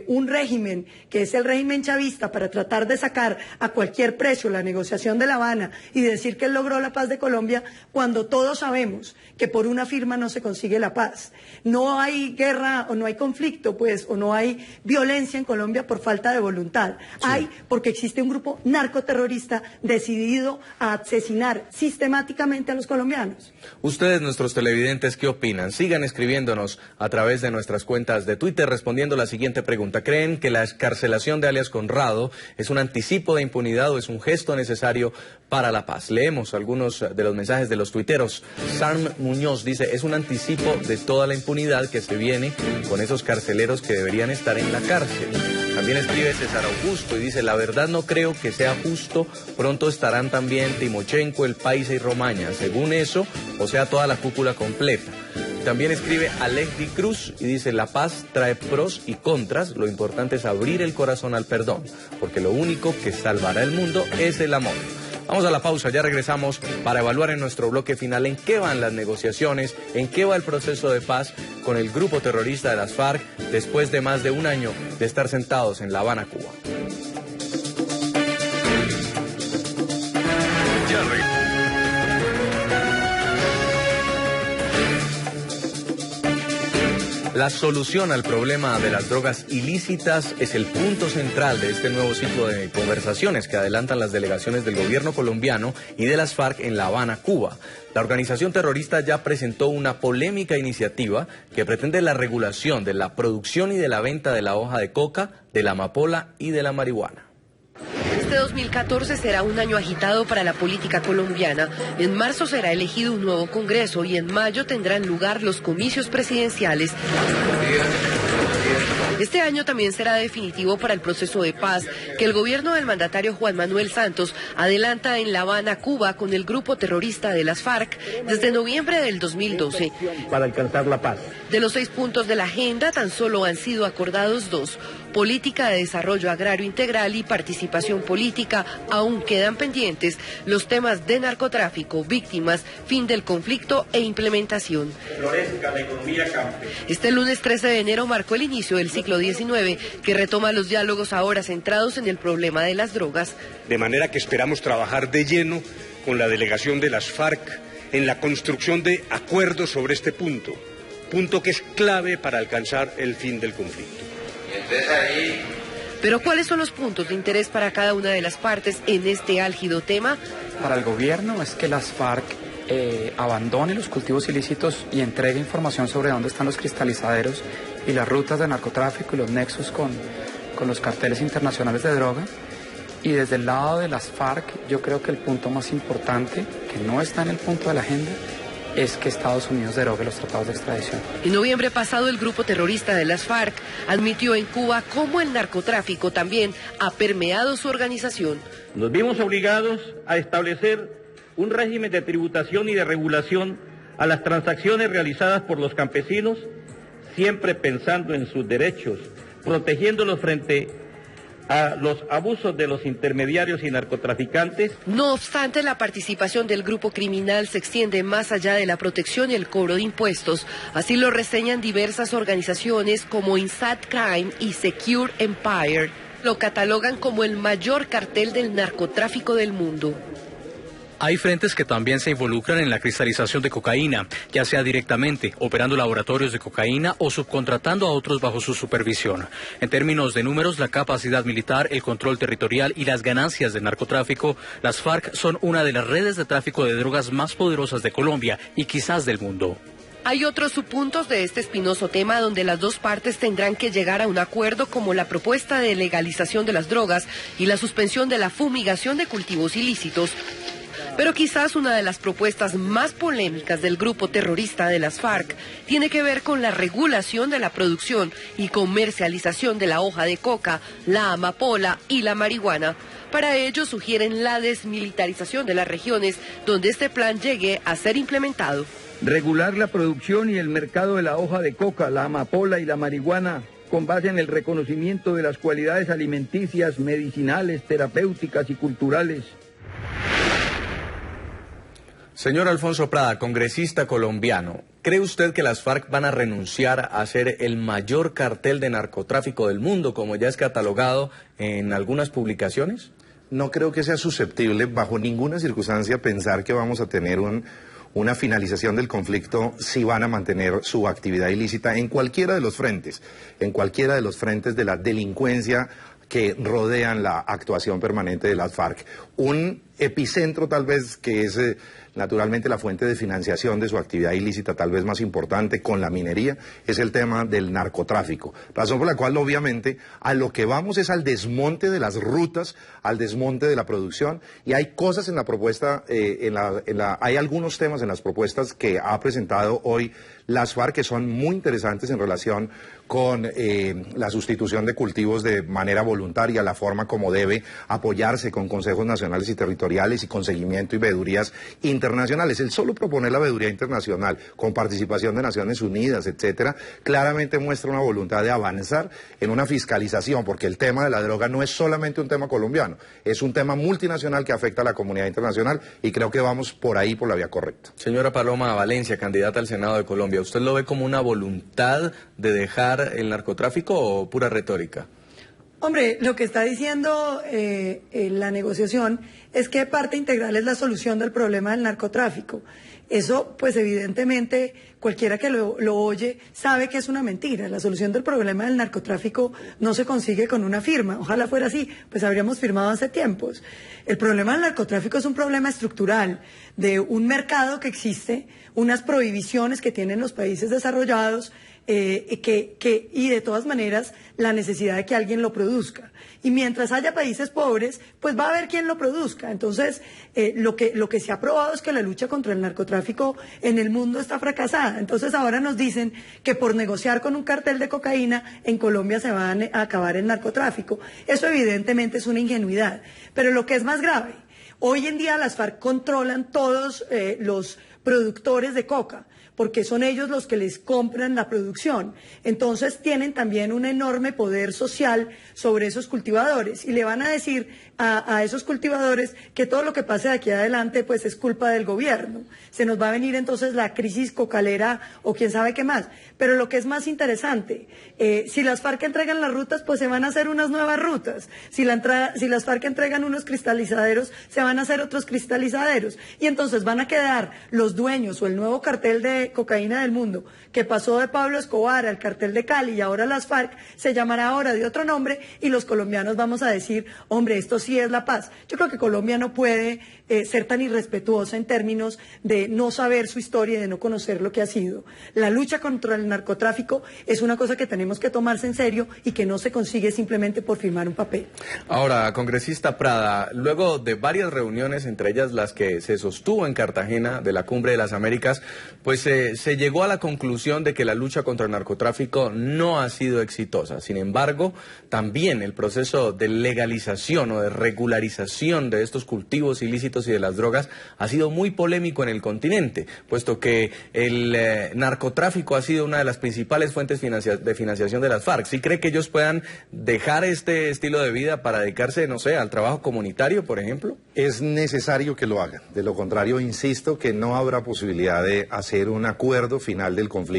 un régimen que es el régimen chavista para tratar de sacar a cualquier precio la negociación de La Habana y decir que él logró la paz de Colombia, cuando todos sabemos que por una firma no se consigue la paz. No hay guerra o no hay conflicto, pues, o no hay violencia en Colombia por falta de voluntad. Sí. Hay porque existe un grupo narcoterrorista decidido a asesinar sistemáticamente a los colombianos. Ustedes, nuestros televidentes, ¿qué opinan? Sigan escribiéndonos a través de nuestras cuentas de Twitter respondiendo la siguiente pregunta. ¿Creen que la excarcelación de alias Conrado es un anticipo de impunidad o es un gesto necesario para la paz? Leemos algunos de los mensajes de los tuiteros. Sam Muñoz dice: es un anticipo de toda la impunidad que se viene con esos carceleros que deberían estar en la cárcel. También escribe César Augusto y dice: la verdad no creo que sea justo, pronto estarán también Timochenko, El Paisa y Romaña, según eso, o sea, toda la cúpula completa. También escribe Alex Di Cruz y dice: la paz trae pros y contras, lo importante es abrir el corazón al perdón, porque lo único que salvará el mundo es el amor. Vamos a la pausa, ya regresamos para evaluar en nuestro bloque final en qué van las negociaciones, en qué va el proceso de paz con el grupo terrorista de las FARC después de más de un año de estar sentados en La Habana, Cuba. La solución al problema de las drogas ilícitas es el punto central de este nuevo ciclo de conversaciones que adelantan las delegaciones del gobierno colombiano y de las FARC en La Habana, Cuba. La organización terrorista ya presentó una polémica iniciativa que pretende la regulación de la producción y de la venta de la hoja de coca, de la amapola y de la marihuana. Este 2014 será un año agitado para la política colombiana. En marzo será elegido un nuevo Congreso y en mayo tendrán lugar los comicios presidenciales. Este año también será definitivo para el proceso de paz que el gobierno del mandatario Juan Manuel Santos adelanta en La Habana, Cuba, con el grupo terrorista de las FARC desde noviembre del 2012. Para alcanzar la paz. De los 6 puntos de la agenda, tan solo han sido acordados 2. Política de desarrollo agrario integral y participación política. Aún quedan pendientes los temas de narcotráfico, víctimas, fin del conflicto e implementación. Florezca la economía campesina. Este lunes 13 de enero marcó el inicio del siglo XIX, que retoma los diálogos ahora centrados en el problema de las drogas. De manera que esperamos trabajar de lleno con la delegación de las FARC en la construcción de acuerdos sobre este punto que es clave para alcanzar el fin del conflicto. Pero ¿cuáles son los puntos de interés para cada una de las partes en este álgido tema? Para el gobierno es que las FARC abandone los cultivos ilícitos y entregue información sobre dónde están los cristalizaderos y las rutas de narcotráfico y los nexos con los carteles internacionales de droga. Y desde el lado de las FARC, yo creo que el punto más importante, que no está en el punto de la agenda, es que Estados Unidos derogue los tratados de extradición. En noviembre pasado, el grupo terrorista de las FARC admitió en Cuba cómo el narcotráfico también ha permeado su organización. Nos vimos obligados a establecer un régimen de tributación y de regulación a las transacciones realizadas por los campesinos, siempre pensando en sus derechos, protegiéndolos frente a los abusos de los intermediarios y narcotraficantes. No obstante, la participación del grupo criminal se extiende más allá de la protección y el cobro de impuestos. Así lo reseñan diversas organizaciones como Inside Crime y Secure Empire. Lo catalogan como el mayor cartel del narcotráfico del mundo. Hay frentes que también se involucran en la cristalización de cocaína, ya sea directamente operando laboratorios de cocaína o subcontratando a otros bajo su supervisión. En términos de números, la capacidad militar, el control territorial y las ganancias del narcotráfico, las FARC son una de las redes de tráfico de drogas más poderosas de Colombia y quizás del mundo. Hay otros subpuntos de este espinoso tema donde las dos partes tendrán que llegar a un acuerdo, como la propuesta de legalización de las drogas y la suspensión de la fumigación de cultivos ilícitos. Pero quizás una de las propuestas más polémicas del grupo terrorista de las FARC tiene que ver con la regulación de la producción y comercialización de la hoja de coca, la amapola y la marihuana. Para ello sugieren la desmilitarización de las regiones donde este plan llegue a ser implementado. Regular la producción y el mercado de la hoja de coca, la amapola y la marihuana con base en el reconocimiento de las cualidades alimenticias, medicinales, terapéuticas y culturales. Señor Alfonso Prada, congresista colombiano, ¿cree usted que las FARC van a renunciar a ser el mayor cartel de narcotráfico del mundo, como ya es catalogado en algunas publicaciones? No creo que sea susceptible, bajo ninguna circunstancia, pensar que vamos a tener una finalización del conflicto si van a mantener su actividad ilícita en cualquiera de los frentes de la delincuencia que rodean la actuación permanente de las FARC. Un epicentro tal vez que es naturalmente la fuente de financiación de su actividad ilícita tal vez más importante con la minería es el tema del narcotráfico, razón por la cual obviamente a lo que vamos es al desmonte de las rutas, al desmonte de la producción, y hay cosas en la propuesta, hay algunos temas en las propuestas que ha presentado hoy las FARC que son muy interesantes en relación con la sustitución de cultivos de manera voluntaria, la forma como debe apoyarse con consejos nacionales y territoriales y con seguimiento y veedurías internacionales. El solo proponer la veeduría internacional con participación de Naciones Unidas, etcétera, claramente muestra una voluntad de avanzar en una fiscalización, porque el tema de la droga no es solamente un tema colombiano, es un tema multinacional que afecta a la comunidad internacional y creo que vamos por ahí, por la vía correcta. Señora Paloma Valencia, candidata al Senado de Colombia, ¿usted lo ve como una voluntad de dejar el narcotráfico o pura retórica? Hombre, lo que está diciendo la negociación es que parte integral es la solución del problema del narcotráfico. Eso, pues evidentemente, cualquiera que lo oye sabe que es una mentira. La solución del problema del narcotráfico no se consigue con una firma. Ojalá fuera así, pues habríamos firmado hace tiempos. El problema del narcotráfico es un problema estructural de un mercado que existe, unas prohibiciones que tienen los países desarrollados, y de todas maneras la necesidad de que alguien lo produzca. Y mientras haya países pobres, pues va a haber quien lo produzca. Entonces, lo que se ha probado es que la lucha contra el narcotráfico en el mundo está fracasada. Entonces ahora nos dicen que por negociar con un cartel de cocaína en Colombia se va a acabar el narcotráfico. Eso evidentemente es una ingenuidad. Pero lo que es más grave, hoy en día las FARC controlan todos los productores de coca, porque son ellos los que les compran la producción. Entonces tienen también un enorme poder social sobre esos cultivadores y le van a decir a esos cultivadores que todo lo que pase de aquí adelante pues es culpa del gobierno. Se nos va a venir entonces la crisis cocalera o quién sabe qué más. Pero lo que es más interesante, si las FARC entregan las rutas, pues se van a hacer unas nuevas rutas. Si las FARC entregan unos cristalizaderos, se van a hacer otros cristalizaderos. Y entonces van a quedar los dueños o el nuevo cartel de cocaína del mundo, que pasó de Pablo Escobar al cartel de Cali y ahora las FARC, se llamará ahora de otro nombre y los colombianos vamos a decir, hombre, esto sí es la paz. Yo creo que Colombia no puede ser tan irrespetuosa en términos de no saber su historia y de no conocer lo que ha sido. La lucha contra el narcotráfico es una cosa que tenemos que tomarse en serio y que no se consigue simplemente por firmar un papel. Ahora, congresista Prada, luego de varias reuniones, entre ellas las que se sostuvo en Cartagena de la Cumbre de las Américas, pues se llegó a la conclusión de que la lucha contra el narcotráfico no ha sido exitosa. Sin embargo, también el proceso de legalización o de regularización de estos cultivos ilícitos y de las drogas ha sido muy polémico en el continente, puesto que el narcotráfico ha sido una de las principales fuentes de financiación de las FARC. ¿Sí cree que ellos puedan dejar este estilo de vida para dedicarse, no sé, al trabajo comunitario, por ejemplo? Es necesario que lo hagan. De lo contrario, insisto que no habrá posibilidad de hacer un acuerdo final del conflicto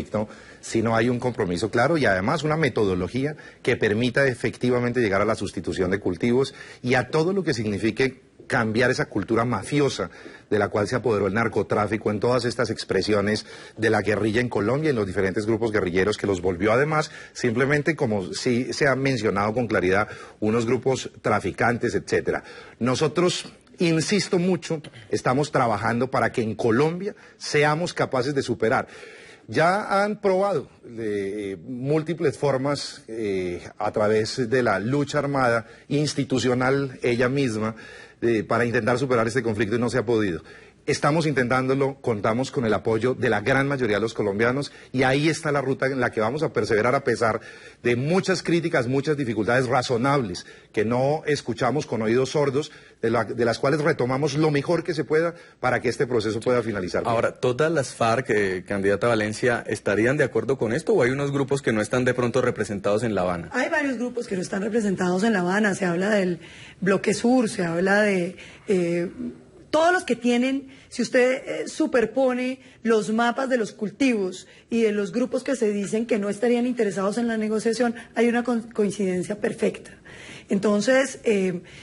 si no hay un compromiso claro y además una metodología que permita efectivamente llegar a la sustitución de cultivos y a todo lo que signifique cambiar esa cultura mafiosa de la cual se apoderó el narcotráfico en todas estas expresiones de la guerrilla en Colombia y en los diferentes grupos guerrilleros, que los volvió además simplemente, como sí se ha mencionado con claridad, unos grupos traficantes, etcétera. Nosotros, insisto mucho, estamos trabajando para que en Colombia seamos capaces de superar. Ya han probado múltiples formas a través de la lucha armada institucional ella misma para intentar superar este conflicto y no se ha podido. Estamos intentándolo, contamos con el apoyo de la gran mayoría de los colombianos y ahí está la ruta en la que vamos a perseverar a pesar de muchas críticas, muchas dificultades razonables que no escuchamos con oídos sordos, de las cuales retomamos lo mejor que se pueda para que este proceso pueda finalizar. Ahora, ¿todas las FARC, candidata Valencia, estarían de acuerdo con esto o hay unos grupos que no están de pronto representados en La Habana? Hay varios grupos que no están representados en La Habana, se habla del Bloque Sur, se habla de... todos los que tienen, si usted superpone los mapas de los cultivos y de los grupos que se dicen que no estarían interesados en la negociación, hay una coincidencia perfecta. Entonces,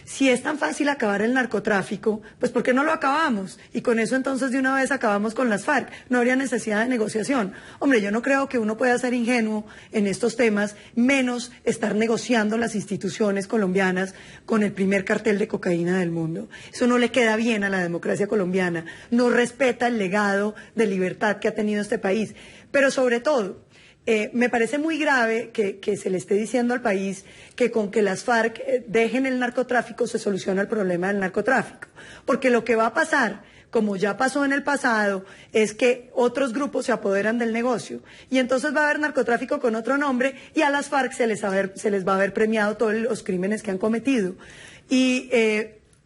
si es tan fácil acabar el narcotráfico, pues ¿por qué no lo acabamos? Y con eso entonces de una vez acabamos con las FARC. No habría necesidad de negociación. Hombre, yo no creo que uno pueda ser ingenuo en estos temas, menos estar negociando las instituciones colombianas con el primer cartel de cocaína del mundo. Eso no le queda bien a la democracia colombiana, no respeta el legado de libertad que ha tenido este país. Pero sobre todo, me parece muy grave que se le esté diciendo al país que con que las FARC dejen el narcotráfico se soluciona el problema del narcotráfico. Porque lo que va a pasar, como ya pasó en el pasado, es que otros grupos se apoderan del negocio. Y entonces va a haber narcotráfico con otro nombre y a las FARC se les va a haber premiado todos los crímenes que han cometido. Y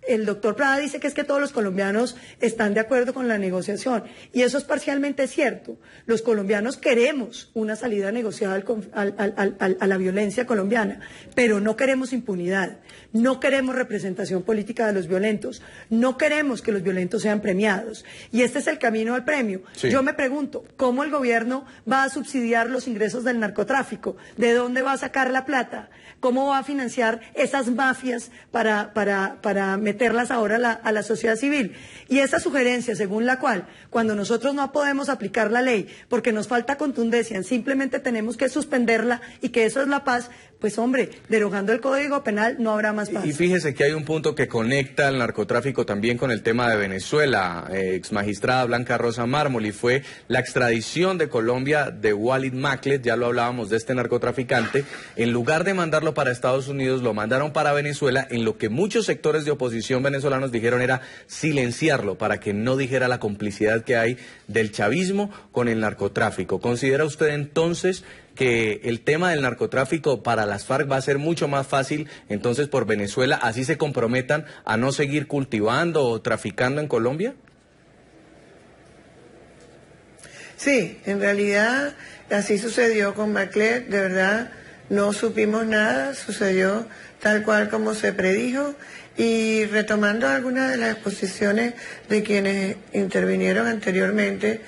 el doctor Prada dice que es que todos los colombianos están de acuerdo con la negociación y eso es parcialmente cierto. Los colombianos queremos una salida negociada a la violencia colombiana, pero no queremos impunidad, no queremos representación política de los violentos, no queremos que los violentos sean premiados y este es el camino al premio. Sí. Yo me pregunto, ¿cómo el gobierno va a subsidiar los ingresos del narcotráfico? ¿De dónde va a sacar la plata? ¿Cómo va a financiar esas mafias para meterlas ahora a la sociedad civil? Y esa sugerencia según la cual cuando nosotros no podemos aplicar la ley porque nos falta contundencia, simplemente tenemos que suspenderla y que eso es la paz, pues hombre, derogando el Código Penal no habrá más paz. Y fíjese que hay un punto que conecta el narcotráfico también con el tema de Venezuela, exmagistrada Blanca Rosa Mármol, y fue la extradición de Colombia de Walid Maclet, ya lo hablábamos de este narcotraficante, en lugar de mandarlo para Estados Unidos, lo mandaron para Venezuela, en lo que muchos sectores de oposición venezolanos dijeron era silenciarlo para que no dijera la complicidad que hay del chavismo con el narcotráfico. ¿Considera usted entonces que el tema del narcotráfico para las FARC va a ser mucho más fácil entonces por Venezuela, así se comprometan a no seguir cultivando o traficando en Colombia? Sí, en realidad así sucedió con Maclet, de verdad no supimos nada, sucedió tal cual como se predijo. Y retomando algunas de las exposiciones de quienes intervinieron anteriormente,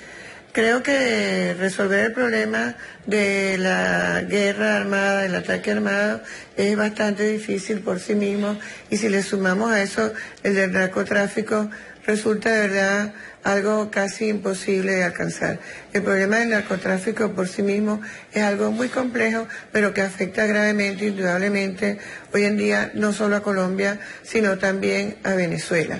creo que resolver el problema de la guerra armada, del ataque armado, es bastante difícil por sí mismo y si le sumamos a eso el del narcotráfico, resulta de verdad algo casi imposible de alcanzar. El problema del narcotráfico por sí mismo es algo muy complejo, pero que afecta gravemente, indudablemente, hoy en día no solo a Colombia, sino también a Venezuela.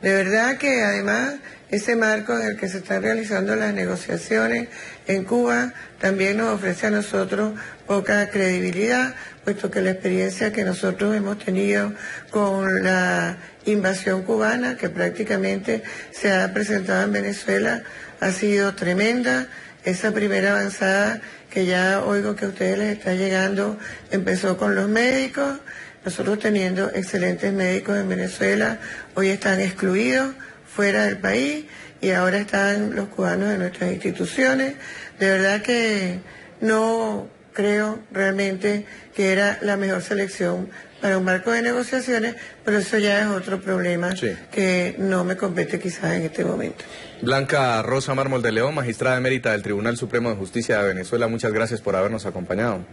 De verdad que además ese marco en el que se están realizando las negociaciones en Cuba también nos ofrece a nosotros poca credibilidad, puesto que la experiencia que nosotros hemos tenido con la invasión cubana, que prácticamente se ha presentado en Venezuela, ha sido tremenda. Esa primera avanzada que ya oigo que a ustedes les está llegando empezó con los médicos. Nosotros teniendo excelentes médicos en Venezuela, hoy están excluidos fuera del país y ahora están los cubanos de nuestras instituciones. De verdad que no creo realmente que era la mejor selección para un marco de negociaciones, pero eso ya es otro problema que no me compete quizás en este momento. Blanca Rosa Mármol de León, magistrada emérita del Tribunal Supremo de Justicia de Venezuela, muchas gracias por habernos acompañado.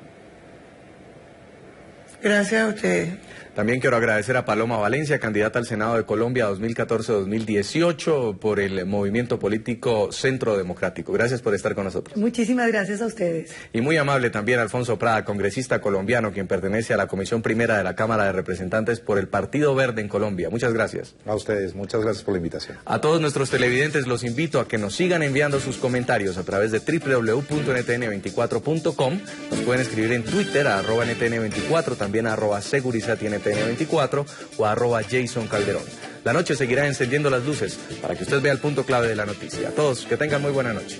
Gracias a ustedes. También quiero agradecer a Paloma Valencia, candidata al Senado de Colombia 2014-2018 por el movimiento político Centro Democrático. Gracias por estar con nosotros. Muchísimas gracias a ustedes. Y muy amable también Alfonso Prada, congresista colombiano, quien pertenece a la Comisión Primera de la Cámara de Representantes por el Partido Verde en Colombia. Muchas gracias. A ustedes, muchas gracias por la invitación. A todos nuestros televidentes los invito a que nos sigan enviando sus comentarios a través de www.ntn24.com. Nos pueden escribir en Twitter a @ntn24, también a @segurizatntn24 o a @Jason Calderón. La noche seguirá encendiendo las luces para que usted vea el punto clave de la noticia. A todos, que tengan muy buena noche.